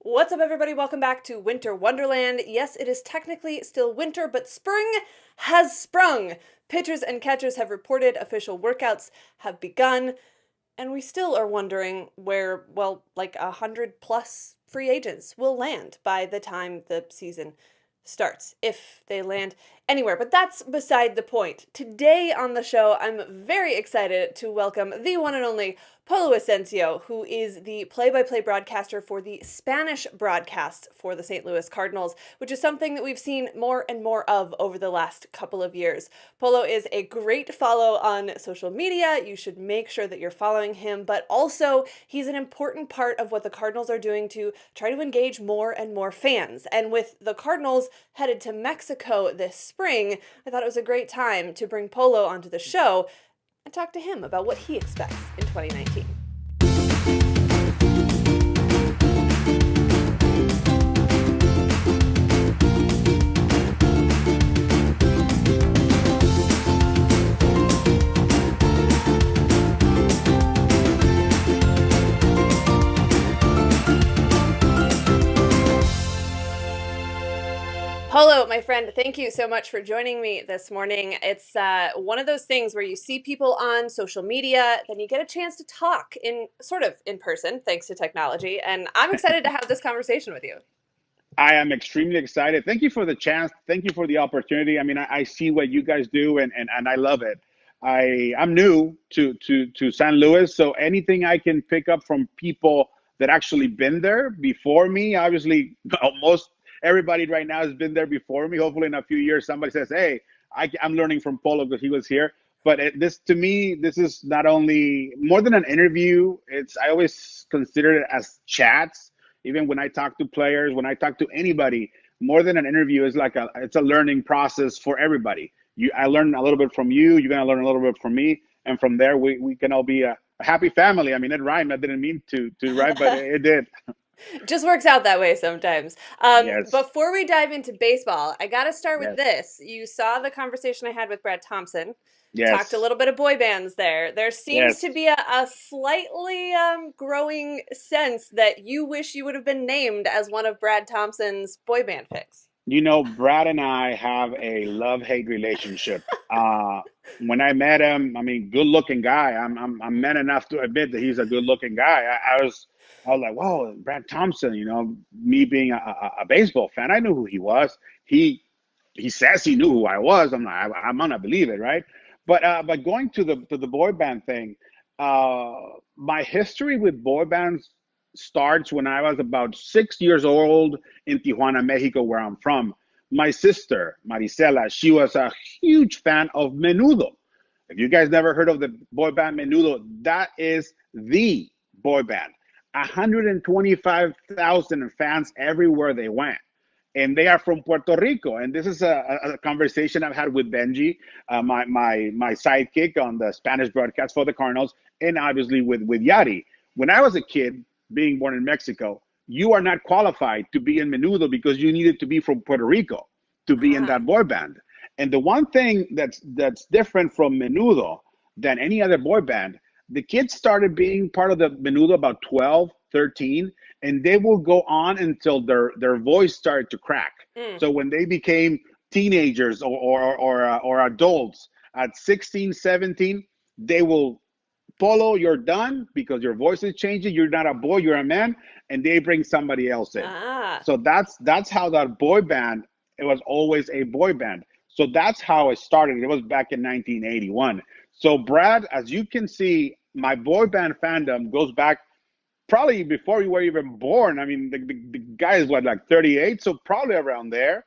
What's up, everybody? Welcome back to Winter Wonderland. Yes, it is technically still winter, but spring has sprung. Pitchers and catchers have reported, official workouts have begun, and we still are wondering where, like 100 plus free agents will land by the time the season starts, if they land anywhere. But that's beside the point. Today on the show, I'm very excited to welcome the one and only Polo Ascencio, who is the play-by-play broadcaster for the Spanish broadcast for the St. Louis Cardinals, which is something that we've seen more and more of over the last couple of years. Polo is a great follow on social media. You should make sure that you're following him, but also he's an important part of what the Cardinals are doing to try to engage more and more fans. And with the Cardinals headed to Mexico this spring, I thought it was a great time to bring Polo onto the show and talk to him about what he expects in 2019. Polo, my friend, thank you so much for joining me this morning. It's one of those things where you see people on social media, then you get a chance to talk in person, thanks to technology. And I'm excited to have this conversation with you. I am extremely excited. Thank you for the chance. Thank you for the opportunity. I mean, I see what you guys do, and I love it. I'm new to San Luis, so anything I can pick up from people that actually been there before me, obviously, most everybody right now has been there before me. Hopefully, in a few years, somebody says, "Hey, I'm learning from Polo because he was here." But this, to me, this is not only more than an interview. I always consider it as chats. Even when I talk to players, when I talk to anybody, more than an interview is it's a learning process for everybody. I learn a little bit from you. You're gonna learn a little bit from me, and from there we can all be a happy family. I mean, it rhymed. I didn't mean to rhyme, but it did. Just works out that way sometimes. Yes. Before we dive into baseball, I got to start with Yes. this. You saw the conversation I had with Brad Thompson. Talked a Yes. little bit of boy bands there. There seems to Yes. be a slightly growing sense that you wish you would have been named as one of Brad Thompson's boy band picks. Brad and I have a love-hate relationship. When I met him, I mean, good-looking guy. I'm man enough to admit that he's a good-looking guy. I was like, whoa, Brad Thompson. Me being a baseball fan, I knew who he was. He says he knew who I was. I'm gonna believe it, right? But going to the boy band thing, my history with boy bands starts when I was about 6 years old in Tijuana, Mexico, where I'm from. My sister, Marisela, she was a huge fan of Menudo. If you guys never heard of the boy band Menudo, that is the boy band. 125,000 fans everywhere they went. And they are from Puerto Rico. And this is a conversation I've had with Bengie, my sidekick on the Spanish broadcast for the Cardinals, and obviously with Yadier. When I was a kid, being born in Mexico, you are not qualified to be in Menudo because you needed to be from Puerto Rico to be in that boy band. And the one thing that's different from Menudo than any other boy band, the kids started being part of the Menudo about 12, 13, and they will go on until their voice started to crack. So when they became teenagers or adults at 16, 17, they will, Polo, you're done because your voice is changing. You're not a boy, you're a man, and they bring somebody else in. So that's how that boy band. It was always a boy band. So that's how it started. It was back in 1981. So Brad, as you can see, my boy band fandom goes back probably before you were even born. I mean, the guy is like 38, so probably around there.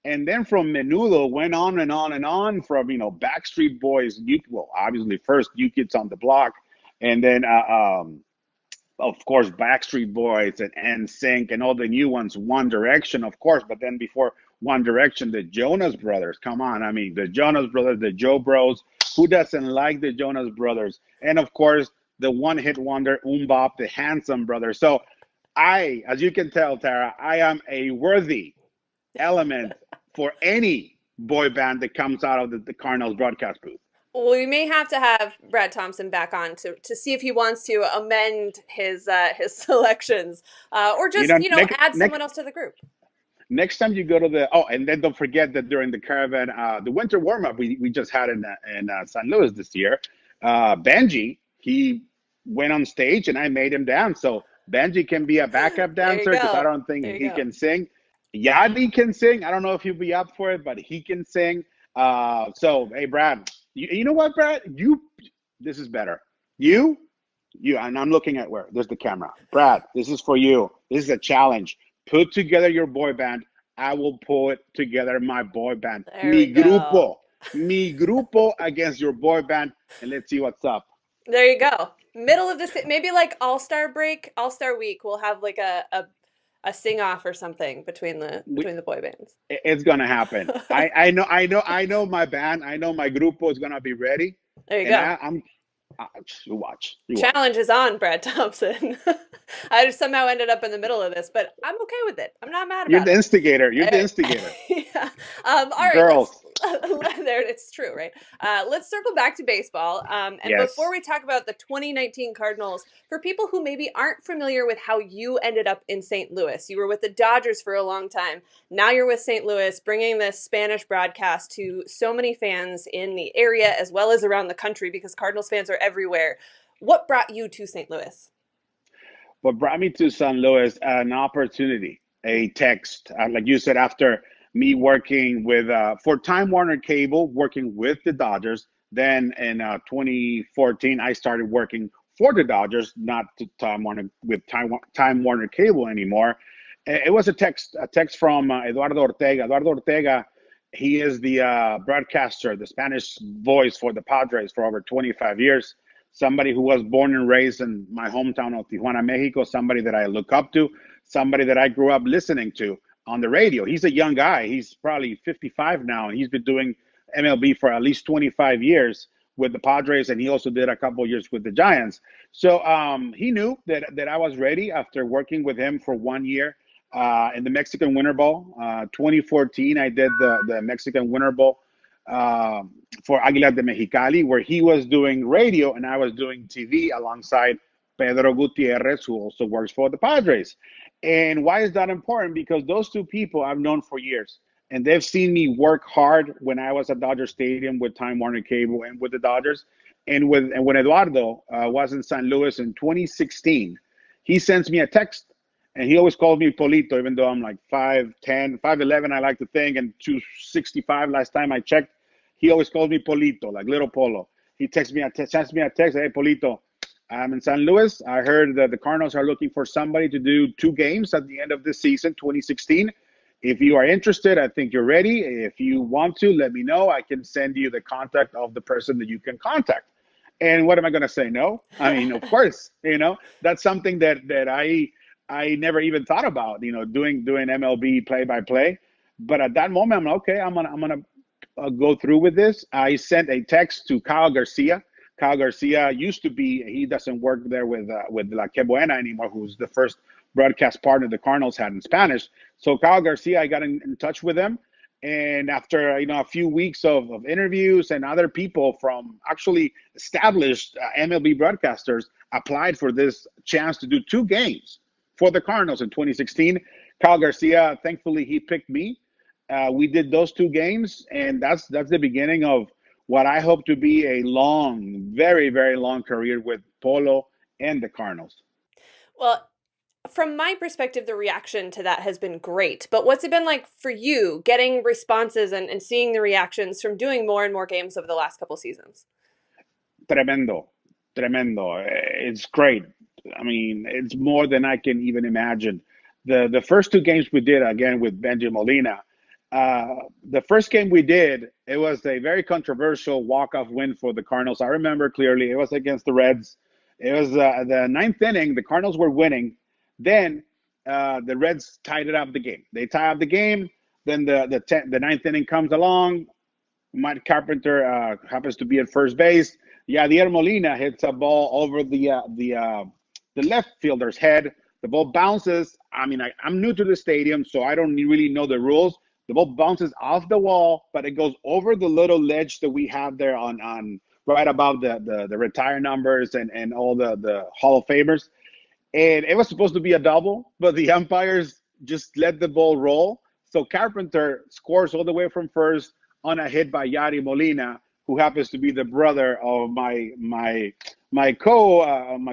And then from Menudo went on and on and on from, Backstreet Boys, obviously first New Kids on the Block, and then, of course, Backstreet Boys and NSYNC and all the new ones, One Direction, of course, but then before One Direction, the Jonas Brothers, come on, I mean, the Jonas Brothers, the Joe Bros, who doesn't like the Jonas Brothers? And of course, the one-hit wonder, Bop, the Handsome Brothers. So as you can tell, Tara, I am a worthy element for any boy band that comes out of the Cardinals broadcast booth. We may have to have Brad Thompson back on to see if he wants to amend his selections, or You just know, add someone else to the group. next time you go to the and then don't forget that during the caravan, the winter warm up we just had in San Luis this year, Bengie he went on stage and I made him dance. So Bengie can be a backup There you dancer because I go. don't think There you he go. can sing. Yadi can sing. I don't know if he'll be up for it, but he can sing. So hey, Brad, you know what, Brad? This is better. You and I'm looking at where there's the camera. Brad, this is for you. This is a challenge. Put together your boy band. I will put together my boy band. There we go. Mi grupo against your boy band, and let's see what's up. There you go. Middle of this, maybe like All-Star break, All-Star week. We'll have like a sing off or something We, between the boy bands. it's gonna happen. I know my band. I know my grupo is gonna be ready, There you and go. you watch. Challenge is on, Brad Thompson. I just somehow ended up in the middle of this, but I'm okay with it. I'm not mad You're about the it. instigator. You're the instigator. Yeah. All right. Let's. Girls. There, it's true, right? Let's circle back to baseball. And before Yes. we talk about the 2019 Cardinals, for people who maybe aren't familiar with how you ended up in St. Louis, you were with the Dodgers for a long time. Now you're with St. Louis, bringing this Spanish broadcast to so many fans in the area as well as around the country because Cardinals fans are everywhere. What brought you to St. Louis? What brought me to San Luis? An opportunity, a text, like you said, after me working with for Time Warner Cable, working with the Dodgers. Then in 2014, I started working for the Dodgers, not to Time Warner with Time Warner Cable anymore. It was a text from Eduardo Ortega. Eduardo Ortega, he is the broadcaster, the Spanish voice for the Padres for over 25 years. Somebody who was born and raised in my hometown of Tijuana, Mexico, somebody that I look up to, somebody that I grew up listening to on the radio. He's a young guy. He's probably 55 now, and he's been doing MLB for at least 25 years with the Padres, and he also did a couple of years with the Giants. So he knew that I was ready after working with him for 1 year in the Mexican Winter Bowl. 2014, I did the Mexican Winter Bowl uh, for Aguilar de Mexicali, where he was doing radio and I was doing TV alongside Pedro Gutierrez, who also works for the Padres. And why is that important? Because those two people I've known for years, and they've seen me work hard when I was at Dodger Stadium with Time Warner Cable and with the Dodgers. And when Eduardo was in San Luis in 2016, he sends me a text and he always calls me Polito, even though I'm like 5'10, 5'11, I like to think, and 265 last time I checked. He always calls me Polito, like little Polo. He sends me a text, hey, Polito, I'm in San Luis. I heard that the Cardinals are looking for somebody to do 2 games at the end of this season, 2016. If you are interested, I think you're ready. If you want to, let me know. I can send you the contact of the person that you can contact. And what am I going to say? No. I mean, of course, that's something that I never even thought about, doing MLB play by play. But at that moment, I'm like, okay, I'm gonna go through with this. I sent a text to Kyle Garcia. Kyle Garcia used to be, he doesn't work there with La Que Buena anymore, who's the first broadcast partner the Cardinals had in Spanish. So Kyle Garcia, I got in touch with him. And after a few weeks of interviews and other people from actually established MLB broadcasters applied for this chance to do 2 games for the Cardinals in 2016. Kyle Garcia, thankfully, he picked me. We did those 2 games, and that's the beginning of what I hope to be a long, very, very long career with Polo and the Cardinals. Well, from my perspective, the reaction to that has been great. But what's it been like for you getting responses and seeing the reactions from doing more and more games over the last couple seasons? Tremendo, tremendo. It's great. I mean, it's more than I can even imagine. The first 2 games we did again with Bengie Molina. The first game we did, it was a very controversial walk-off win for the Cardinals. I remember clearly. It was against the Reds. It was the ninth inning. The Cardinals were winning. Then the Reds tied it up the game. They tie up the game. Then the ninth inning comes along. Mike Carpenter happens to be at first base. Yadier Molina hits a ball over the left fielder's head. The ball bounces. I mean, I'm new to the stadium, so I don't really know the rules. The ball bounces off the wall, but it goes over the little ledge that we have there on right above the retire numbers and all the Hall of Famers. And it was supposed to be a double, but the umpires just let the ball roll. So Carpenter scores all the way from first on a hit by Yadier Molina, who happens to be the brother of my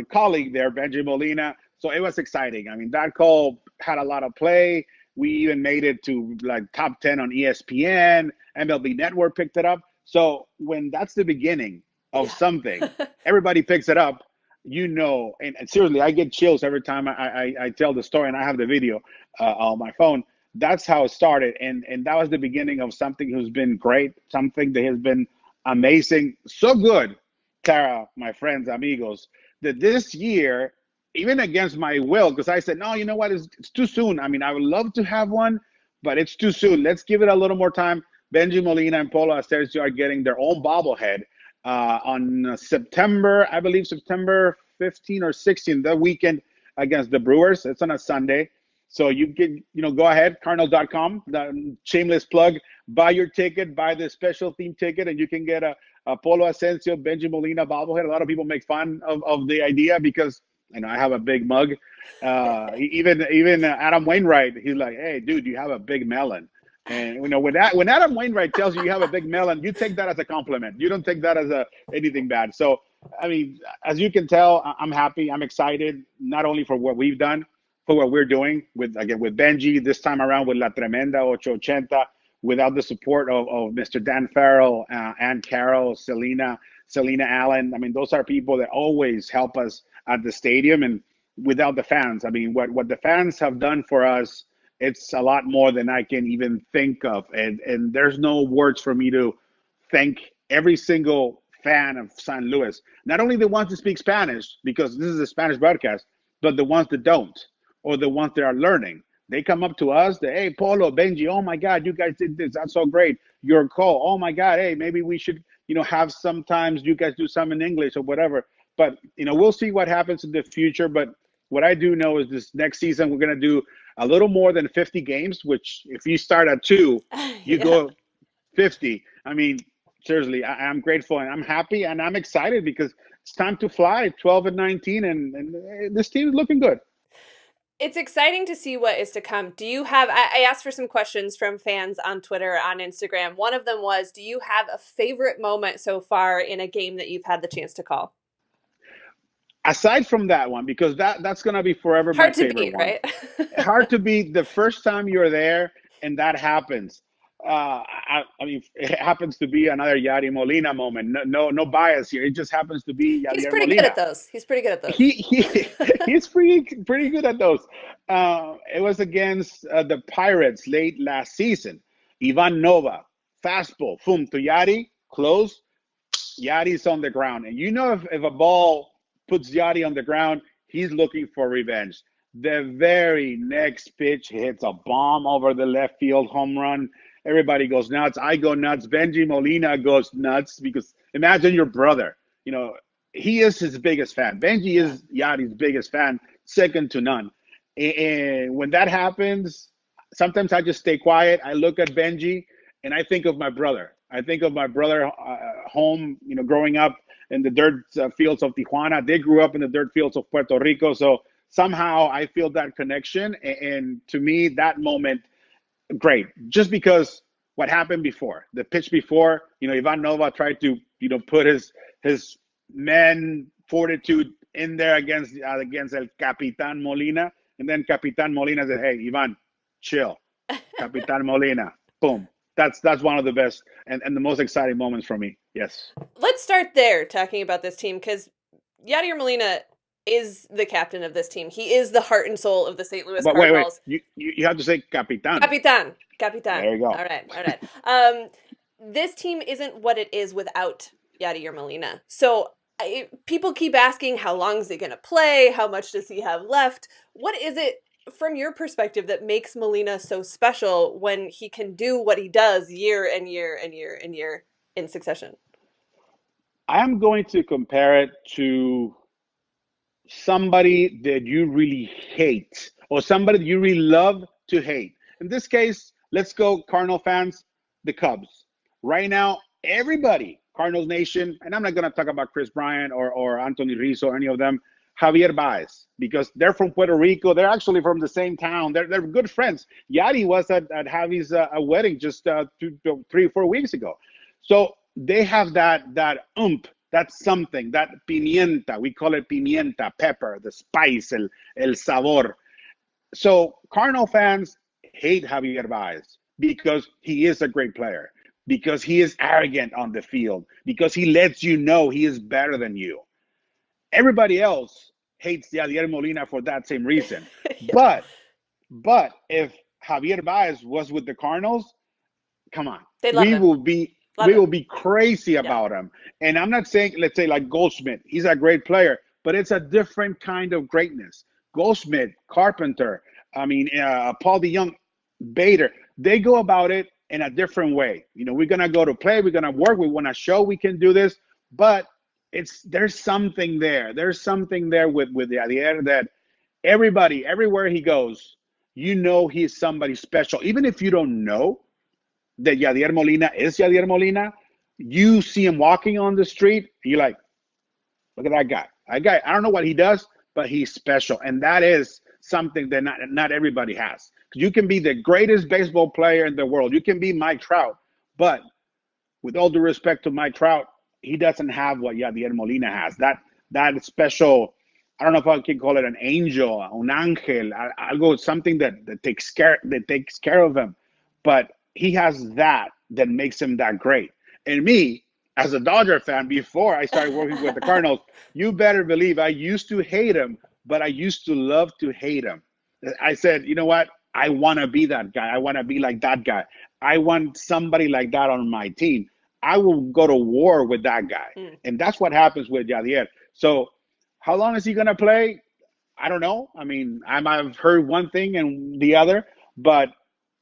colleague there, Bengie Molina. So it was exciting. I mean, that call had a lot of play. We even made it to like top 10 on ESPN. MLB Network picked it up. So when that's the beginning of something, everybody picks it up. And seriously, I get chills every time I tell the story, and I have the video on my phone. That's how it started, and that was the beginning of something who's been great, something that has been amazing, so good, Tara, my friends, amigos, that this year, even against my will, because I said, no, you know what, it's too soon. I mean, I would love to have one, but it's too soon. Let's give it a little more time. Bengie Molina and Polo Ascencio are getting their own bobblehead on September 15 or 16, the weekend against the Brewers. It's on a Sunday. So you can, go ahead, Cardinals.com, the shameless plug, buy your ticket, buy the special theme ticket, and you can get a Polo Ascencio, Bengie Molina bobblehead. A lot of people make fun of the idea because, I have a big mug. Even Adam Wainwright, he's like, hey, dude, you have a big melon. And when Adam Wainwright tells you have a big melon, you take that as a compliment. You don't take that as anything bad. So, I mean, as you can tell, I'm happy. I'm excited, not only for what we've done, for what we're doing with Bengie this time around with La Tremenda 880, without the support of Mr. Dan Farrell, Ann Carroll, Selena Allen. I mean, those are people that always help us at the stadium, and without the fans, I mean, what the fans have done for us, it's a lot more than I can even think of. And there's no words for me to thank every single fan of San Luis. Not only the ones that speak Spanish, because this is a Spanish broadcast, but the ones that don't, or the ones that are learning. They come up to us, hey, Polo, Bengie, oh my God, you guys did this. That's so great. Your call. Oh my God, hey, maybe we should, have sometimes you guys do some in English or whatever. But, we'll see what happens in the future. But what I do know is this next season, we're going to do a little more than 50 games, which if you start at 2, you go 50. I mean, seriously, I'm grateful and I'm happy and I'm excited because it's time to fly 12-19 and this team is looking good. It's exciting to see what is to come. Do you have, I asked for some questions from fans on Twitter, on Instagram. One of them was, do you have a favorite moment so far in a game that you've had the chance to call? Aside from that one, because that's going to be forever my favorite one. Right? Hard to beat the first time you're there and that happens. I mean, it happens to be another Yadier Molina moment. No bias here. It just happens to be Yadier Molina. He's pretty good at those. He's pretty good at those. He's pretty good at those. It was against the Pirates late last season. Ivan Nova, fastball, boom, to Yadier, close. Yadi's on the ground. And if a ball puts Yadier on the ground, he's looking for revenge. The very next pitch hits a bomb over the left field home run. Everybody goes nuts. I go nuts. Bengie Molina goes nuts because imagine your brother. He is his biggest fan. Bengie is Yadi's biggest fan, second to none. And when that happens, sometimes I just stay quiet. I look at Bengie and I think of my brother. I think of my brother home, growing up in the dirt fields of Tijuana. They grew up in the dirt fields of Puerto Rico. So somehow I feel that connection. And to me, that moment, great. Just because what happened before, the pitch before, Ivan Nova tried to, put his men fortitude in there against El Capitán Molina. And then Capitán Molina said, hey, Ivan, chill. Capitán Molina, boom. That's one of the best and the most exciting moments for me. Yes. Let's start there talking about this team because Yadier Molina is the captain of this team. He is the heart and soul of the St. Louis Cardinals. Wait. You have to say Capitán. Capitán. There you go. All right. This team isn't what it is without Yadier Molina. So people keep asking, how long is he going to play? How much does he have left? What is it from your perspective that makes Molina so special when he can do what he does year and year and year and year in succession? I'm going to compare it to somebody that you really hate or somebody that you really love to hate. In this case, let's go Cardinal fans, the Cubs. Right now, everybody, Cardinals Nation, and I'm not going to talk about Chris Bryant or Anthony Rizzo or any of them, Javier Baez, because they're from Puerto Rico. They're actually from the same town. They're good friends. Yadi was at Javi's a wedding just 3 or 4 weeks ago. So they have that that's something, that pimienta. We call it pimienta, pepper, the spice, el sabor. So Cardinal fans hate Javier Baez because he is a great player, because he is arrogant on the field, because he lets you know he is better than you. Everybody else hates Yadier Molina for that same reason. Yeah. But if Javier Baez was with the Cardinals, come on, They love we him. will be crazy about him. And I'm not saying, let's say like Goldschmidt, he's a great player, but it's a different kind of greatness. Goldschmidt, Carpenter, Paul DeYoung, Bader, they go about it in a different way. You know, we're gonna go to play, we're gonna work, we want to show we can do this, but there's something there. There's something there with Yadier that everybody, everywhere he goes, you know he's somebody special. Even if you don't know that Yadier Molina is Yadier Molina, you see him walking on the street, you're like, look at that guy. That guy, I don't know what he does, but he's special. And that is something that not everybody has. You can be the greatest baseball player in the world. You can be Mike Trout, but with all due respect to Mike Trout, he doesn't have what Yadier Molina has. That special, I don't know if I can call it an angel, un ángel, algo, something that takes care of him. But he has that makes him that great. And me, as a Dodger fan, before I started working with the Cardinals, you better believe I used to hate him, but I used to love to hate him. I said, you know what? I want to be that guy. I want to be like that guy. I want somebody like that on my team. I will go to war with that guy. And that's what happens with Yadier. So how long is he going to play? I don't know. I mean, I've heard one thing and the other, but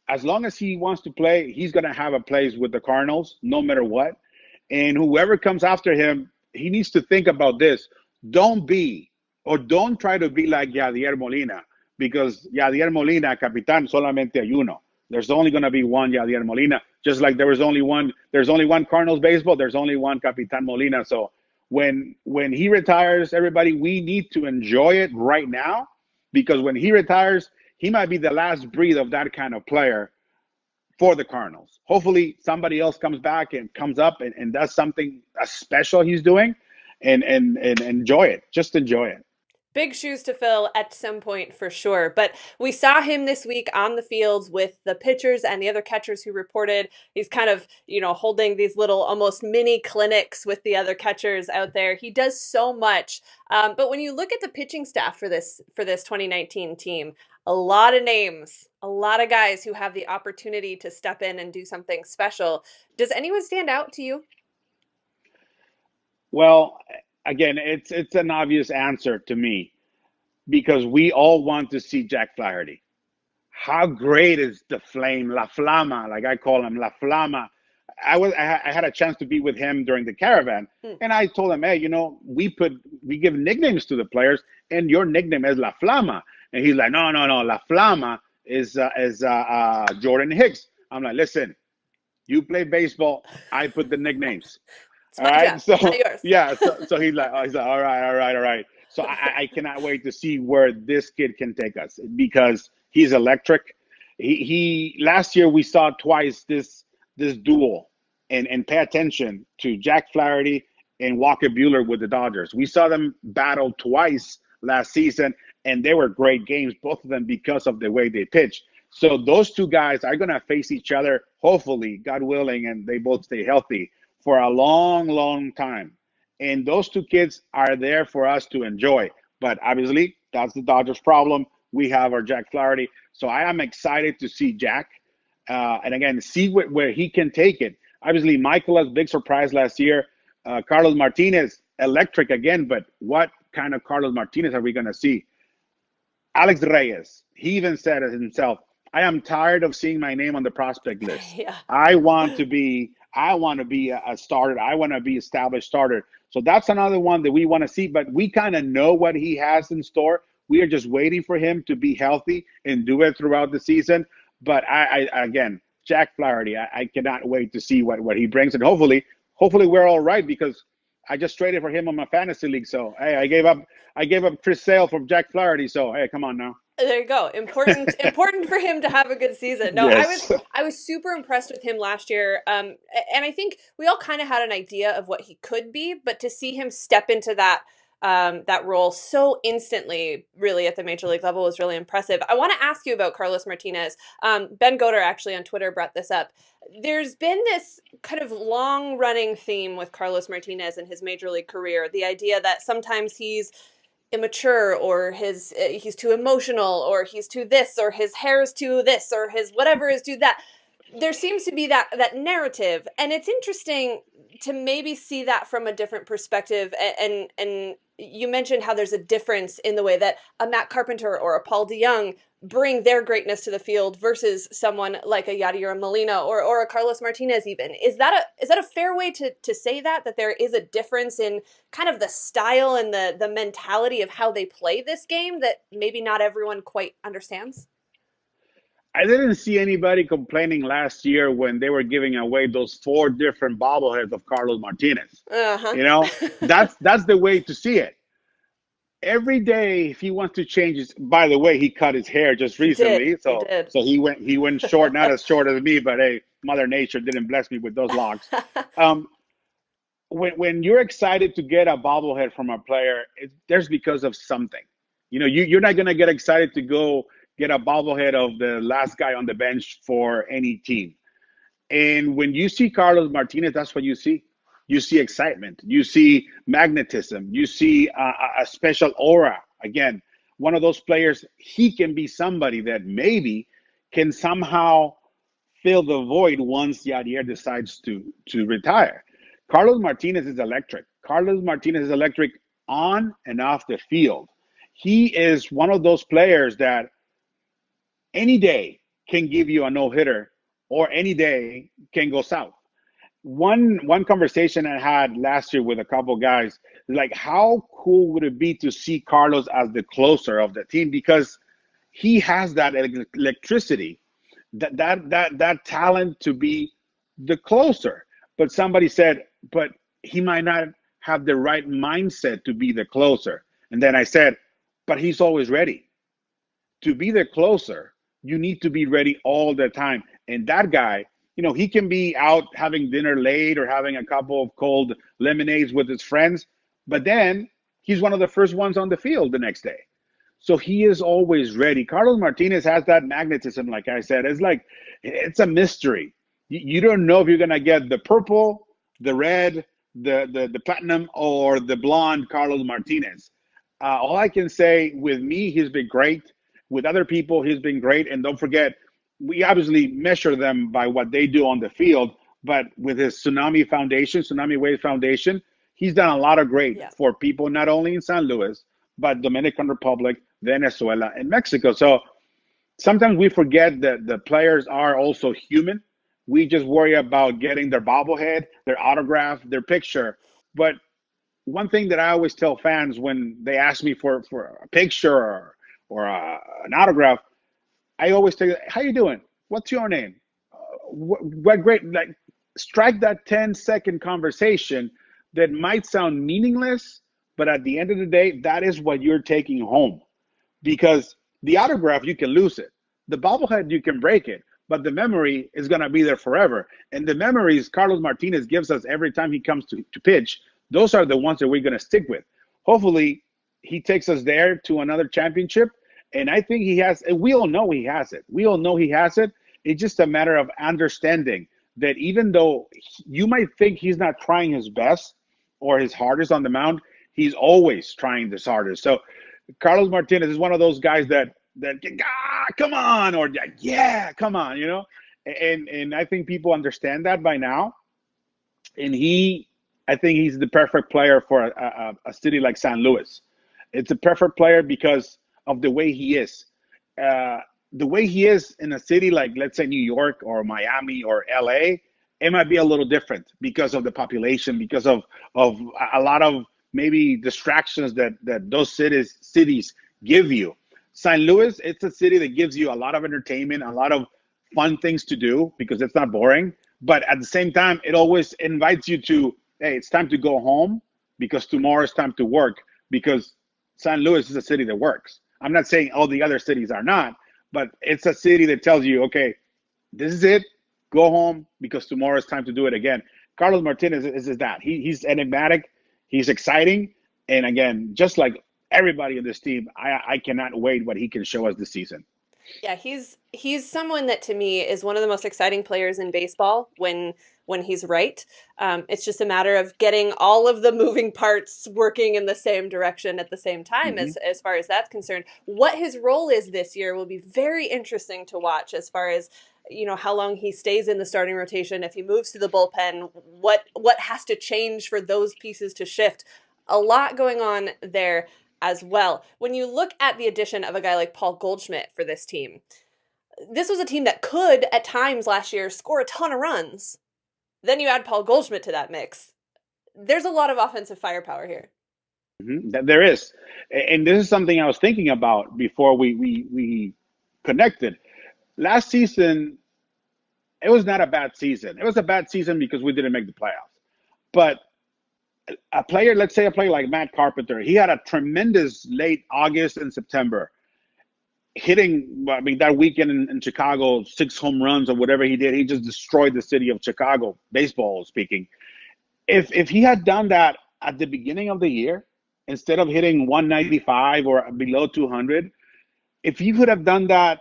as long as he wants to play, he's going to have a place with the Cardinals, no matter what. And whoever comes after him, he needs to think about this. Don't try to be like Yadier Molina, because Yadier Molina, Capitán, solamente hay uno. There's only going to be one Yadier Molina, just like there's only one Cardinals baseball, there's only one Capitán Molina. So when he retires, everybody, we need to enjoy it right now, because when he retires, he might be the last breed of that kind of player for the Cardinals. Hopefully somebody else comes back and comes up and does something special he's doing, and enjoy it. Just enjoy it. Big shoes to fill at some point for sure. But we saw him this week on the fields with the pitchers and the other catchers who reported. He's kind of, holding these little almost mini clinics with the other catchers out there. He does so much. But when you look at the pitching staff for this 2019 team, a lot of names, a lot of guys who have the opportunity to step in and do something special. Does anyone stand out to you? Well, again, it's an obvious answer to me, because we all want to see Jack Flaherty. How great is the flame, La Flama, like I call him, La Flama. I had a chance to be with him during the caravan, and I told him, hey, we give nicknames to the players, and your nickname is La Flama. And he's like, no, La Flama is Jordan Hicks. I'm like, listen, you play baseball, I put the nicknames. All right. So yeah. So he's like, all right. So I cannot wait to see where this kid can take us, because he's electric. He last year we saw twice this duel, and pay attention to Jack Flaherty and Walker Buehler with the Dodgers. We saw them battle twice last season, and they were great games, both of them, because of the way they pitch. So those two guys are gonna face each other, hopefully, God willing, and they both stay healthy for a long, long time. And those two kids are there for us to enjoy. But obviously, that's the Dodgers' problem. We have our Jack Flaherty. So I am excited to see Jack. And again, see where he can take it. Obviously, Michael was a big surprise last year. Carlos Martinez, electric again. But what kind of Carlos Martinez are we going to see? Alex Reyes, he even said it himself, I am tired of seeing my name on the prospect list. Yeah. I want to be a starter. I want to be established starter. So that's another one that we want to see, but we kind of know what he has in store. We are just waiting for him to be healthy and do it throughout the season. But I again, Jack Flaherty, I cannot wait to see what he brings, and hopefully we're all right because I just traded for him on my fantasy league. So hey, I gave up Chris Sale from Jack Flaherty. So hey, come on now. There you go. Important for him to have a good season. No, Yes. I was super impressed with him last year. And I think we all kind of had an idea of what he could be, but to see him step into that role so instantly, really at the major league level, was really impressive. I want to ask you about Carlos Martinez. Ben Goder actually on Twitter brought this up. There's been this kind of long running theme with Carlos Martinez in his major league career. The idea that sometimes he's immature, or he's too emotional, or he's too this, or his hair's too this, or his whatever is too that. There seems to be that narrative, and it's interesting to maybe see that from a different perspective. And you mentioned how there's a difference in the way that a Matt Carpenter or a Paul DeYoung bring their greatness to the field versus someone like a Yadier Molina or a Carlos Martinez even. Is that a fair way to say that there is a difference in kind of the style and the mentality of how they play this game that maybe not everyone quite understands? I didn't see anybody complaining last year when they were giving away those four different bobbleheads of Carlos Martinez. Uh-huh. You know, that's the way to see it. Every day, if he wants to change his, by the way, he cut his hair just recently, He did. so he went short, not as short as me, but hey, Mother Nature didn't bless me with those locks. Um, when you're excited to get a bobblehead from a player, there's because of something. You know, you're not gonna get excited to go get a bobblehead of the last guy on the bench for any team. And when you see Carlos Martinez, that's what you see. You see excitement. You see magnetism. You see a special aura. Again, one of those players, he can be somebody that maybe can somehow fill the void once Yadier decides to retire. Carlos Martinez is electric. Carlos Martinez is electric on and off the field. He is one of those players that any day can give you a no hitter, or any day can go south. One conversation I had last year with a couple guys, like how cool would it be to see Carlos as the closer of the team, because he has that electricity, that talent to be the closer. But somebody said, but he might not have the right mindset to be the closer. And then I said, but he's always ready to be the closer. You need to be ready all the time. And that guy, you know, he can be out having dinner late or having a couple of cold lemonades with his friends, but then he's one of the first ones on the field the next day. So he is always ready. Carlos Martinez has that magnetism, like I said. It's a mystery. You don't know if you're gonna get the purple, the red, the platinum, or the blonde Carlos Martinez. All I can say, with me, he's been great. With other people, he's been great. And don't forget, we obviously measure them by what they do on the field, but with his Tsunami Wave Foundation, he's done a lot of great for people, not only in San Luis, but Dominican Republic, Venezuela, and Mexico. So sometimes we forget that the players are also human. We just worry about getting their bobblehead, their autograph, their picture. But one thing that I always tell fans when they ask me for a picture or an autograph, I always tell you, how you doing? What's your name? What great, like, strike that 10-second conversation that might sound meaningless, but at the end of the day, that is what you're taking home. Because the autograph, you can lose it. The bobblehead, you can break it, but the memory is going to be there forever. And the memories Carlos Martinez gives us every time he comes to pitch, those are the ones that we're going to stick with. Hopefully, he takes us there to another championship. And I think he has, and we all know he has it. We all know he has it. It's just a matter of understanding that even though you might think he's not trying his best or his hardest on the mound, he's always trying his hardest. So Carlos Martinez is one of those guys that come on, or yeah, come on, you know. And I think people understand that by now. And I think he's the perfect player for a city like San Luis. It's a perfect player because of the way he is. The way he is in a city like, let's say, New York or Miami or LA, it might be a little different because of the population, because of a lot of maybe distractions that those cities give you. San Luis, it's a city that gives you a lot of entertainment, a lot of fun things to do because it's not boring. But at the same time, it always invites you to, hey, it's time to go home because tomorrow is time to work because San Luis is a city that works. I'm not saying all the other cities are not, but it's a city that tells you, okay, this is it. Go home because tomorrow is time to do it again. Carlos Martinez is that. He's enigmatic. He's exciting. And again, just like everybody in this team, I cannot wait what he can show us this season. Yeah, he's someone that to me is one of the most exciting players in baseball when he's right. It's just a matter of getting all of the moving parts working in the same direction at the same time Mm-hmm. as far as that's concerned. What his role is this year will be very interesting to watch as far as how long he stays in the starting rotation, if he moves to the bullpen, what has to change for those pieces to shift. A lot going on there as well. When you look at the addition of a guy like Paul Goldschmidt for this team, this was a team that could, at times last year, score a ton of runs. Then you add Paul Goldschmidt to that mix. There's a lot of offensive firepower here. Mm-hmm. There is. And this is something I was thinking about before we connected. Last season, it was not a bad season. It was a bad season because we didn't make the playoffs. But a player, let's say a player like Matt Carpenter, he had a tremendous late August and September, hitting, I mean, that weekend in Chicago, 6 home runs or whatever he did. He just destroyed the city of Chicago, baseball speaking. If he had done that at the beginning of the year, instead of hitting 195 or below 200, if he could have done that,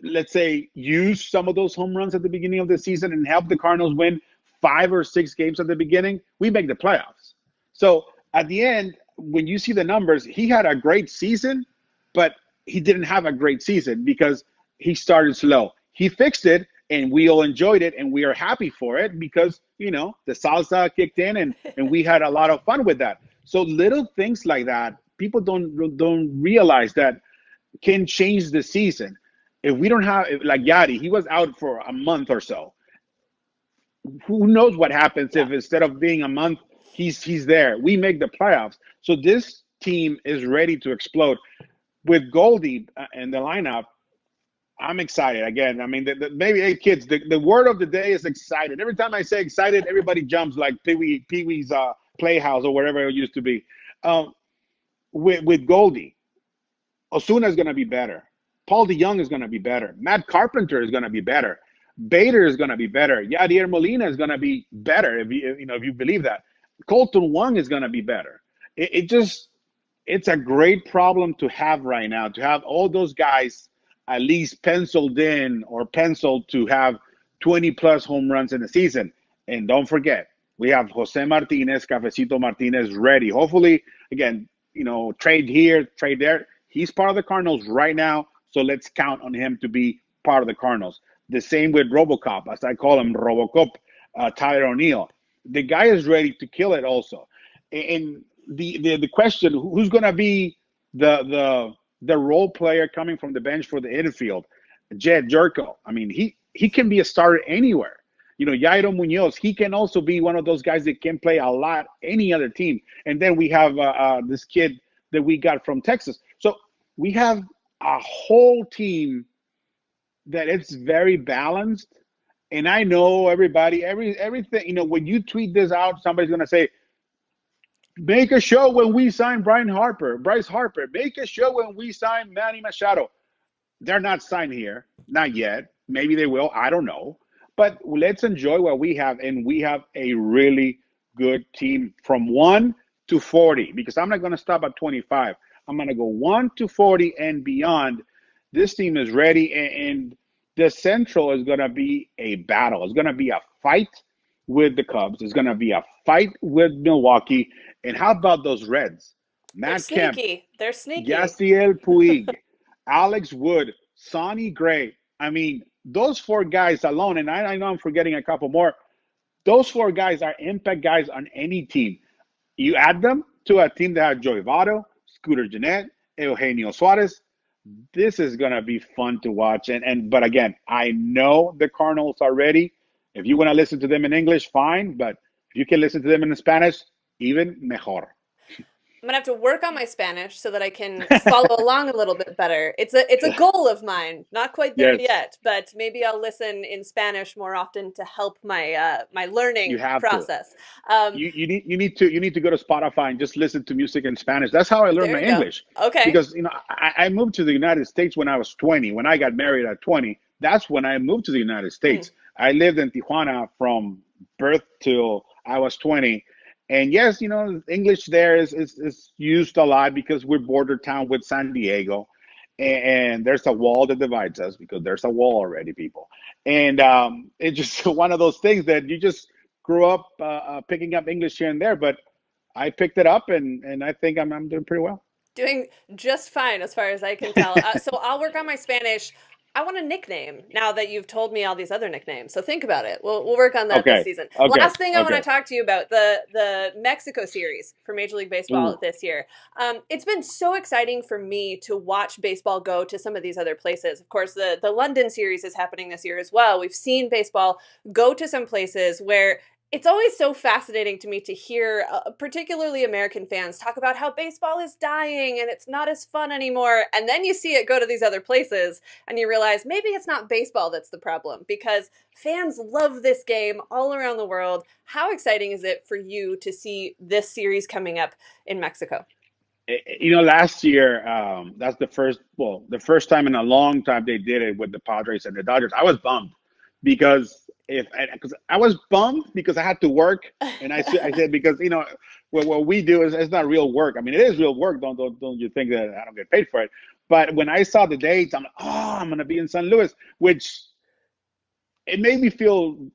let's say, use some of those home runs at the beginning of the season and help the Cardinals win 5 or 6 games at the beginning, we make the playoffs. So at the end, when you see the numbers, he had a great season, but he didn't have a great season because he started slow. He fixed it, and we all enjoyed it, and we are happy for it because, the salsa kicked in, and we had a lot of fun with that. So little things like that, people don't realize that can change the season. If we don't have, like Yadi, he was out for a month or so. Who knows what happens Yeah. if instead of being a month, he's there. We make the playoffs. So this team is ready to explode. With Goldie in the lineup, I'm excited. Again, I mean, maybe, hey, kids, the word of the day is excited. Every time I say excited, everybody jumps like Pee-wee's Playhouse or wherever it used to be. With Goldie, Osuna is going to be better. Paul DeYoung is going to be better. Matt Carpenter is going to be better. Bader is going to be better. Yadier Molina is going to be better if you believe that. Colton Wong is going to be better. It's a great problem to have right now, to have all those guys at least penciled in or penciled to have 20 plus home runs in the season. And don't forget, we have Jose Martinez, Cafecito Martinez ready. Hopefully, again, trade here, trade there. He's part of the Cardinals right now, so let's count on him to be part of the Cardinals. The same with RoboCop, as I call him, RoboCop, Tyler O'Neill. The guy is ready to kill it also. And the question, who's going to be the role player coming from the bench for the infield? Jed Jerko. I mean, he can be a starter anywhere. Yairo Munoz, he can also be one of those guys that can play a lot any other team. And then we have this kid that we got from Texas. So we have a whole team that it's very balanced. And I know everybody, everything, when you tweet this out, somebody's going to say, make a show when we sign Bryce Harper. Make a show when we sign Manny Machado. They're not signed here. Not yet. Maybe they will. I don't know. But let's enjoy what we have. And we have a really good team from 1 to 40, because I'm not going to stop at 25. I'm going to go 1 to 40 and beyond. This team is ready. And the Central is going to be a battle. It's going to be a fight with the Cubs. It's going to be a fight with Milwaukee. And how about those Reds? Matt Kemp, They're sneaky. Yasiel Puig, Alex Wood, Sonny Gray. I mean, those 4 guys alone, and I know I'm forgetting a couple more, those 4 guys are impact guys on any team. You add them to a team that has Joey Votto, Scooter Gennett, Eugenio Suarez. This is going to be fun to watch. But again, I know the Cardinals are ready. If you want to listen to them in English, fine. But if you can listen to them in Spanish, even mejor. I'm gonna have to work on my Spanish so that I can follow along a little bit better. It's a goal of mine. Not quite there Yes, yet, but maybe I'll listen in Spanish more often to help my my you learning have to. process. Um, You need to go to Spotify and just listen to music in Spanish. That's how I learned there my you go. English. Okay. Because I moved to the United States when I was 20. When I got married at 20, that's when I moved to the United Mm. States. I lived in Tijuana from birth till I was 20. And yes, English there is used a lot because we're border town with San Diego. And there's a wall that divides us because there's a wall already, people. And it's just one of those things that you just grew up picking up English here and there, but I picked it up, and I think I'm doing pretty well. Doing just fine as far as I can tell. So I'll work on my Spanish. I want a nickname now that you've told me all these other nicknames. So think about it. We'll work on that this Okay, season. okay, Last thing I want to okay. talk to you about the Mexico series for Major League Ooh, Baseball this year. It's been so exciting for me to watch baseball go to some of these other places. Of course, the London series is happening this year as well. We've seen baseball go to some places where it's always so fascinating to me to hear, particularly American fans, talk about how baseball is dying and it's not as fun anymore. And then you see it go to these other places and you realize maybe it's not baseball that's the problem because fans love this game all around the world. How exciting is it for you to see this series coming up in Mexico? last year, that's the first time in a long time they did it with the Padres and the Dodgers. I was bummed because I was bummed because I had to work, and I said because what we do is it's not real work. I mean, it is real work. Don't you think that I don't get paid for it? But when I saw the dates, I'm like, oh, I'm gonna be in San Luis, which it made me feel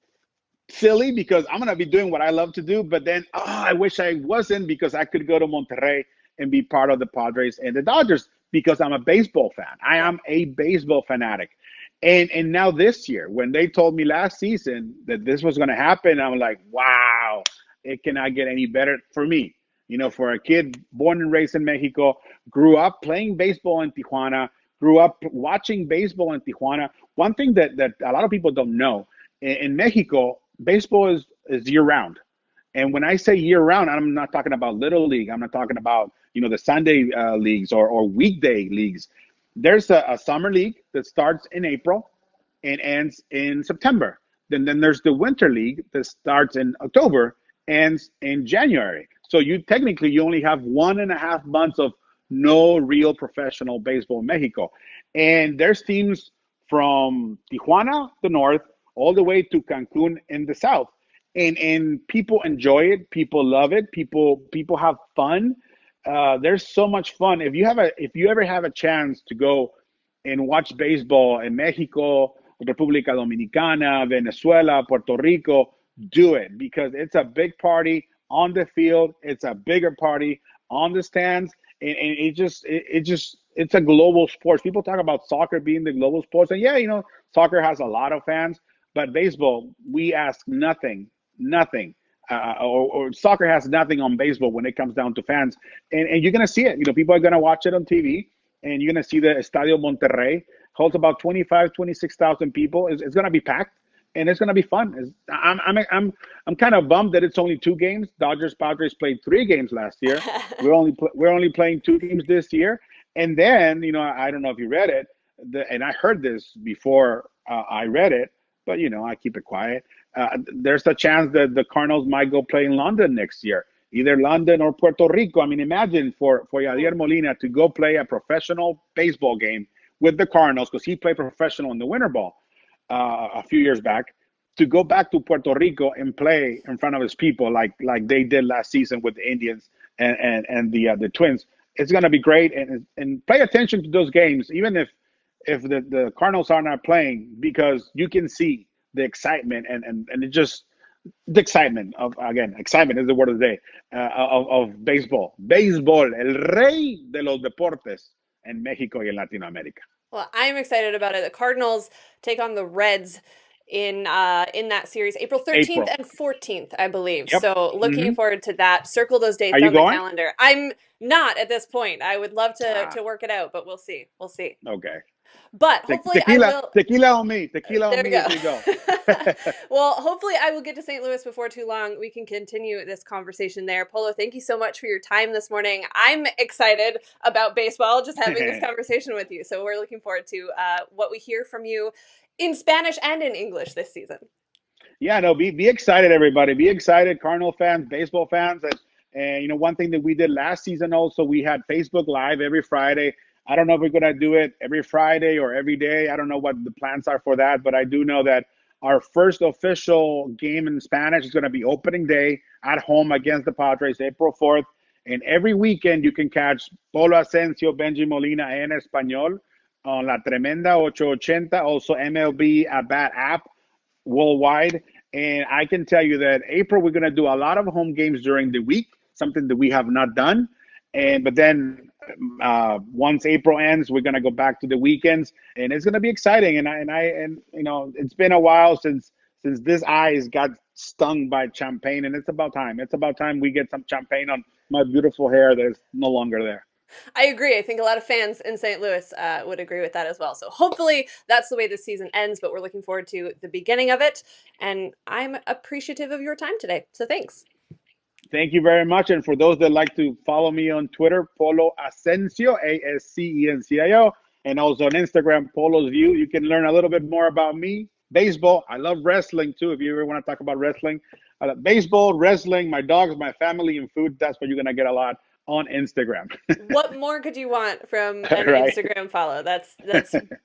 silly because I'm gonna be doing what I love to do. But then, I wish I wasn't because I could go to Monterrey and be part of the Padres and the Dodgers because I'm a baseball fan. I Yep. am a baseball fanatic. And now this year, when they told me last season that this was going to happen, I'm like, wow, it cannot get any better for me. For a kid born and raised in Mexico, grew up playing baseball in Tijuana, grew up watching baseball in Tijuana. One thing that a lot of people don't know in Mexico, baseball is year round. And when I say year round, I'm not talking about little league. I'm not talking about the Sunday leagues or weekday leagues. There's a summer league that starts in April and ends in September. Then there's the winter league that starts in October, ends in January. So you only have 1.5 months of no real professional baseball in Mexico. And there's teams from Tijuana, the north, all the way to Cancun in the south. And people enjoy it, people love it, people have fun. There's so much fun. If you ever have a chance to go and watch baseball in Mexico, República Dominicana, Venezuela, Puerto Rico, do it because it's a big party on the field. It's a bigger party on the stands, and it's a global sport. People talk about soccer being the global sports, and yeah, soccer has a lot of fans, but baseball, we ask nothing. Or soccer has nothing on baseball when it comes down to fans, and you're gonna see it. People are gonna watch it on TV, and you're gonna see the Estadio Monterrey holds about 25, 26,000 people. It's gonna be packed, and it's gonna be fun. I'm kind of bummed that it's only 2 games. Dodgers Padres played 3 games last year. We're only playing 2 games this year, and then I don't know if you read it, and I heard this before I read it, but I keep it quiet. There's a chance that the Cardinals might go play in London next year, either London or Puerto Rico. I mean, imagine for Yadier Molina to go play a professional baseball game with the Cardinals because he played professional in the Winter Ball a few years back. To go back to Puerto Rico and play in front of his people like they did last season with the Indians and the Twins, it's going to be great. And pay attention to those games, even if the Cardinals are not playing, because you can see the excitement and it just the excitement of again excitement is the word of the day of baseball el rey de los deportes en Mexico y en Latinoamérica. Well, I'm excited about it. The Cardinals take on the Reds in that series, April 13th April. and 14th, I believe. Yep. So looking Hmm. forward to that. Circle those Are dates you on the going? calendar. I'm not at this point. I would love to Ah, work it out, but we'll see. We'll see. okay. But hopefully I Tequila, will. tequila on me. Tequila on There we me go. as we go. Well, hopefully I will get to St. Louis before too long. We can continue this conversation there. Polo, thank you so much for your time this morning. I'm excited about baseball, just having this conversation with you. So we're looking forward to what we hear from you in Spanish and in English this season. Yeah, no, be excited, everybody. Be excited, Cardinal fans, baseball fans. And you know, one thing that we did last season also, we had Facebook Live every Friday. I don't know if we're going to do it every Friday or every day. I don't know what the plans are for that, but I do know that our first official game in Spanish is going to be opening day at home against the Padres, April 4th. And every weekend you can catch Polo Ascencio, Bengie Molina en Español on La Tremenda 880, also MLB at Bat app worldwide. And I can tell you that April, we're going to do a lot of home games during the week, something that we have not done. But then once April ends, we're going to go back to the weekends, and it's going to be exciting. And you know, it's been a while since this eyes got stung by champagne, and it's about time. It's about time we get some champagne on my beautiful hair that is no longer there. I agree. I think a lot of fans in St. Louis would agree with that as well. So hopefully that's the way this season ends, but we're looking forward to the beginning of it. And I'm appreciative of your time today. So thanks. Thank you very much. And for those that like to follow me on Twitter, Polo Ascencio, Ascencio, and also on Instagram, Polo's View. You can learn a little bit more about me, baseball. I love wrestling too. If you ever want to talk about wrestling, baseball, wrestling, my dogs, my family, and food. That's what you're going to get a lot on Instagram. What more could you want from an Right. Instagram follow? That's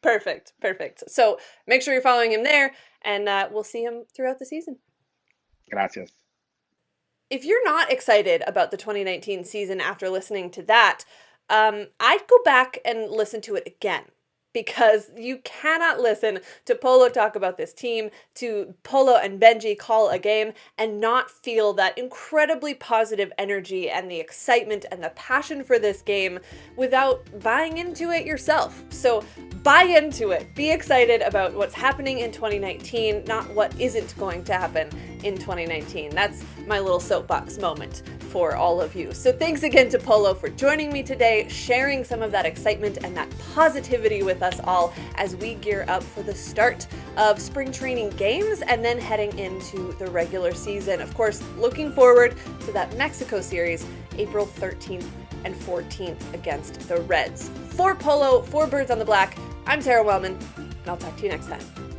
perfect. Perfect. So make sure you're following him there, and we'll see him throughout the season. Gracias. If you're not excited about the 2019 season after listening to that, I'd go back and listen to it again. Because you cannot listen to Polo talk about this team, to Polo and Bengie call a game, and not feel that incredibly positive energy and the excitement and the passion for this game without buying into it yourself. So buy into it. Be excited about what's happening in 2019, not what isn't going to happen in 2019. That's my little soapbox moment for all of you. So thanks again to Polo for joining me today, sharing some of that excitement and that positivity with us all as we gear up for the start of spring training games and then heading into the regular season. Of course, looking forward to that Mexico series, April 13th and 14th against the Reds. For Polo, for Birds on the Black, I'm Sarah Wellman, and I'll talk to you next time.